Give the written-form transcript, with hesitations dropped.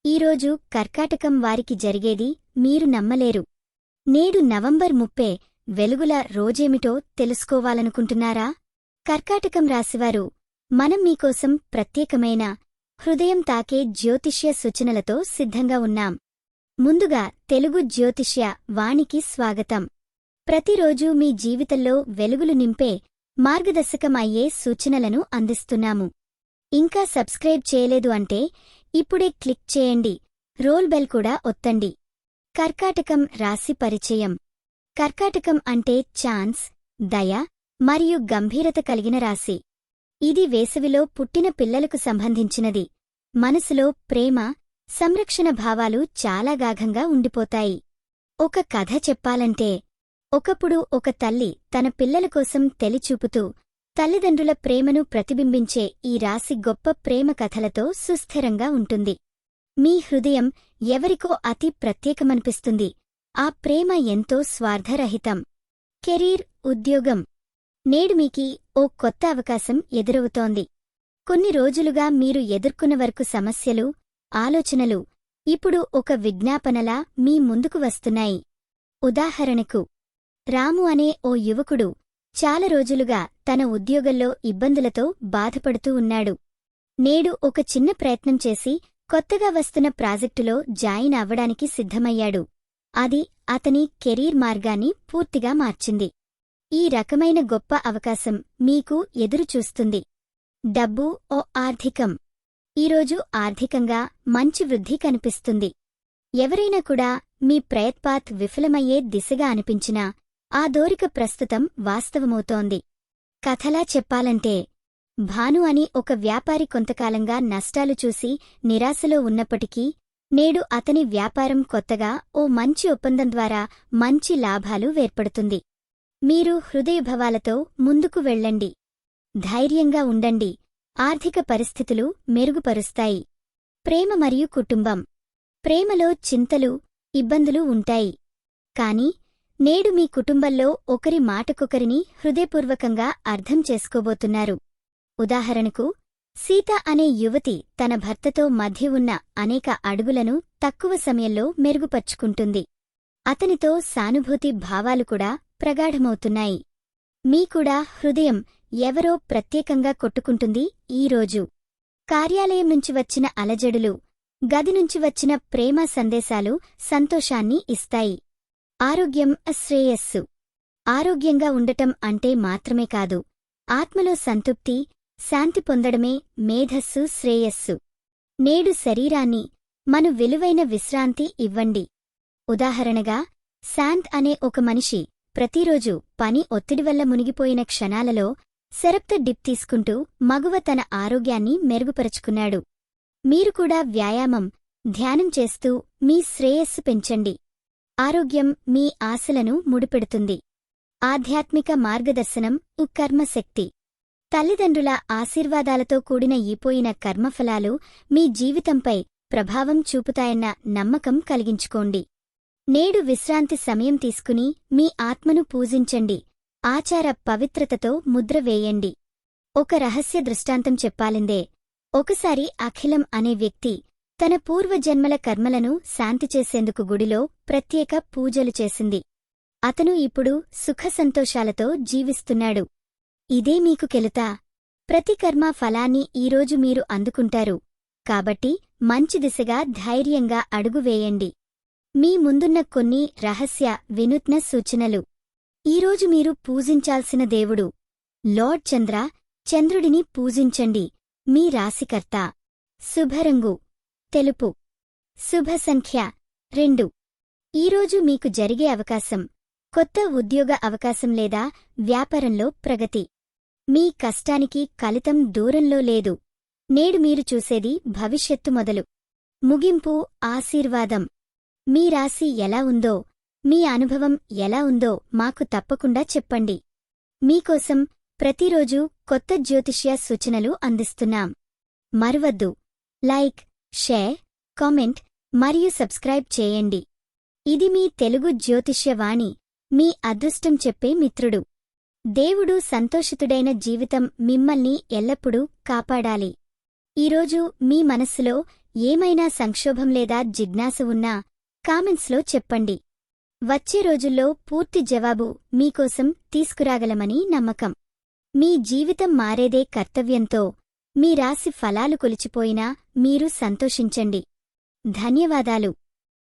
ఈరోజు కర్కాటకం వారికి జరిగేది మీరు నమ్మలేరు. నేడు నవంబర్ 30 వెలుగుల రోజేమిటో తెలుసుకోవాలనుకుంటున్నారా? కర్కాటకం రాశివారు, మనం మీకోసం ప్రత్యేకమైన హృదయం తాకే జ్యోతిష్య సూచనలతో సిద్ధంగా ఉన్నాం. ముందుగా తెలుగు జ్యోతిష్య వాణికి స్వాగతం. ప్రతిరోజూ మీ జీవితంలో వెలుగులు నింపే మార్గదర్శకం అయ్యే సూచనలను అందిస్తున్నాము. ఇంకా సబ్స్క్రైబ్ చేయలేదు అంటే ఇప్పుడే క్లిక్ చేయండి, రోల్ బెల్ కూడా ఒత్తండి. కర్కాటకం రాశి పరిచయం. కర్కాటకం అంటే ఛాన్స్, దయ మరియు గంభీరత కలిగిన రాశి. ఇది వేసవిలో పుట్టిన పిల్లలకు సంబంధించినది. మనసులో ప్రేమ, సంరక్షణ భావాలు చాలా గాఢంగా ఉండిపోతాయి. ఒక కథ చెప్పాలంటే, ఒకప్పుడు ఒక తల్లి తన పిల్లల కోసం తెలిచూపుతూ తల్లిదండ్రుల ప్రేమను ప్రతిబింబించే ఈ రాశి గొప్ప ప్రేమ కథలతో సుస్థిరంగా ఉంటుంది. మీ హృదయం ఎవరికో అతి ప్రత్యేకమనిపిస్తుంది. ఆ ప్రేమ ఎంతో స్వార్థరహితం. కెరీర్, ఉద్యోగం. నేడు మీకీ ఓ కొత్త అవకాశం ఎదురవుతోంది. కొన్ని రోజులుగా మీరు ఎదుర్కొన్న వరకు సమస్యలు, ఆలోచనలు ఇప్పుడు ఒక విజ్ఞాపనలా మీ ముందుకు వస్తున్నాయి. ఉదాహరణకు, రాము అనే ఓ యువకుడు చాలా రోజులుగా తన ఉద్యోగంలో ఇబ్బందులతో బాధపడుతూ ఉన్నాడు. నేడు ఒక చిన్న ప్రయత్నం చేసి కొత్తగా వస్తున్న ప్రాజెక్టులో జాయిన్ అవ్వడానికి సిద్ధమయ్యాడు. అది అతని కెరీర్ మార్గాన్ని పూర్తిగా మార్చింది. ఈ రకమైన గొప్ప అవకాశం మీకు ఎదురుచూస్తుంది. డబ్బు ఓ ఆర్థికం. ఈరోజు ఆర్థికంగా మంచి వృద్ధి కనిపిస్తుంది. ఎవరైనా కూడా మీ ప్రయత్పాత్ విఫలమయ్యే దిశగా అనిపించినా ఆ దోరిక ప్రస్తుతం వాస్తవమవుతోంది. కథలా చెప్పాలంటే, భాను అని ఒక వ్యాపారి కొంతకాలంగా నష్టాలు చూసి నిరాశలో ఉన్నప్పటికీ నేడు అతని వ్యాపారం కొత్తగా ఓ మంచి ఒప్పందం ద్వారా మంచి లాభాలు వేర్పడుతుంది. మీరు హృదయభావాలతో ముందుకు వెళ్ళండి. ధైర్యంగా ఉండండి. ఆర్థిక పరిస్థితులు మెరుగుపరుస్తాయి. ప్రేమ మరియు కుటుంబం. ప్రేమలో చింతలు, ఇబ్బందులు ఉంటాయి. కాని నేడు మీ కుటుంబంలో ఒకరి మాటకొకరిని హృదయపూర్వకంగా అర్థం చేసుకోబోతున్నారు. ఉదాహరణకు, సీత అనే యువతి తన భర్తతో మధ్య ఉన్న అనేక అడుగులను తక్కువ సమయంలో మెరుగుపర్చుకుంటుంది. అతనితో సానుభూతి భావాలు కూడా ప్రగాఢమవుతున్నాయి. మీకూడా హృదయం ఎవరో ప్రత్యేకంగా కొట్టుకుంటుంది ఈరోజు. కార్యాలయం నుంచి వచ్చిన అలజడులు, గది నుంచి వచ్చిన ప్రేమ సందేశాలు సంతోషాన్ని ఇస్తాయి. ఆరోగ్యం, శ్రేయస్సు. ఆరోగ్యంగా ఉండటం అంటే మాత్రమే కాదు, ఆత్మలో సంతృప్తి, శాంతి పొందడమే మేధస్సు, శ్రేయస్సు. నేడు శరీరాన్ని మను విలువైన విశ్రాంతి ఇవ్వండి. ఉదాహరణగా, శాంత్ అనే ఒక మనిషి ప్రతిరోజూ పని ఒత్తిడి వల్ల మునిగిపోయిన క్షణాలలో సెరప్త డిప్ తీసుకుంటూ మగువ తన ఆరోగ్యాన్ని మెరుగుపరుచుకున్నాడు. మీరు కూడా వ్యాయామం, ధ్యానం చేస్తూ మీ శ్రేయస్సు పెంచండి. ఆరోగ్యం మీ ఆశలను ముడిపెడుతుంది. ఆధ్యాత్మిక మార్గదర్శనం, కర్మశక్తి. తల్లిదండ్రుల ఆశీర్వాదాలతో కూడిన ఈపోయిన కర్మఫలాలు మీ జీవితంపై ప్రభావం చూపుతాయన్న నమ్మకం కలిగించుకోండి. నేడు విశ్రాంతి సమయం తీసుకుని మీ ఆత్మను పూజించండి. ఆచార పవిత్రతతో ముద్ర వేయండి. ఒక రహస్య దృష్టాంతం చెప్పాలిందే. ఒకసారి అఖిలం అనే వ్యక్తి తన పూర్వజన్మల కర్మలను శాంతిచేసేందుకు గుడిలో ప్రత్యేక పూజలు చేసింది. అతను ఇప్పుడు సుఖసంతోషాలతో జీవిస్తున్నాడు. ఇదే మీకు కెలుతా? ప్రతి కర్మ ఫలాన్ని ఈరోజు మీరు అందుకుంటారు. కాబట్టి మంచి దిశగా ధైర్యంగా అడుగు వేయండి. మీ ముందున్న కొన్ని రహస్య వినూత్న సూచనలు. ఈరోజు మీరు పూజించాల్సిన దేవుడు లార్డ్ చంద్ర. చంద్రుడిని పూజించండి. మీ రాశికర్త. శుభరంగు తెలుపు. శుభ సంఖ్య 2. ఈరోజు మీకు జరిగే అవకాశం కొత్త ఉద్యోగ అవకాశం లేదా వ్యాపారంలో ప్రగతి. మీ కష్టానికి ఫలితం దూరంలో లేదు. నేడు మీరు చూసేది భవిష్యత్తు మొదలు. ముగింపు, ఆశీర్వాదం. మీ రాశి ఎలా ఉందో, మీ అనుభవం ఎలా ఉందో మాకు తప్పకుండా చెప్పండి. మీకోసం ప్రతిరోజూ కొత్త జ్యోతిష్య సూచనలు అందిస్తున్నాం. మరువద్దు, లైక్, షేర్, కామెంట్ మరియు సబ్స్క్రైబ్ చేయండి. ఇది మీ తెలుగు జ్యోతిష్యవాణి, మీ అదృష్టం చెప్పే మిత్రుడు. దేవుడు సంతోషితుడైన జీవితం మిమ్మల్ని ఎల్లప్పుడూ కాపాడాలి. ఈరోజు మీ మనస్సులో ఏమైనా సంక్షోభం లేదా జిజ్ఞాస ఉన్నా కామెంట్స్లో చెప్పండి. వచ్చే రోజుల్లో పూర్తి జవాబు మీకోసం తీసుకురాగలమని నమ్మకం. మీ జీవితం మారేదే కర్తవ్యంతో. మీ రాశి ఫలాలు కొలిచిపోయినా మీరు సంతోషించండి. ధన్యవాదాలు.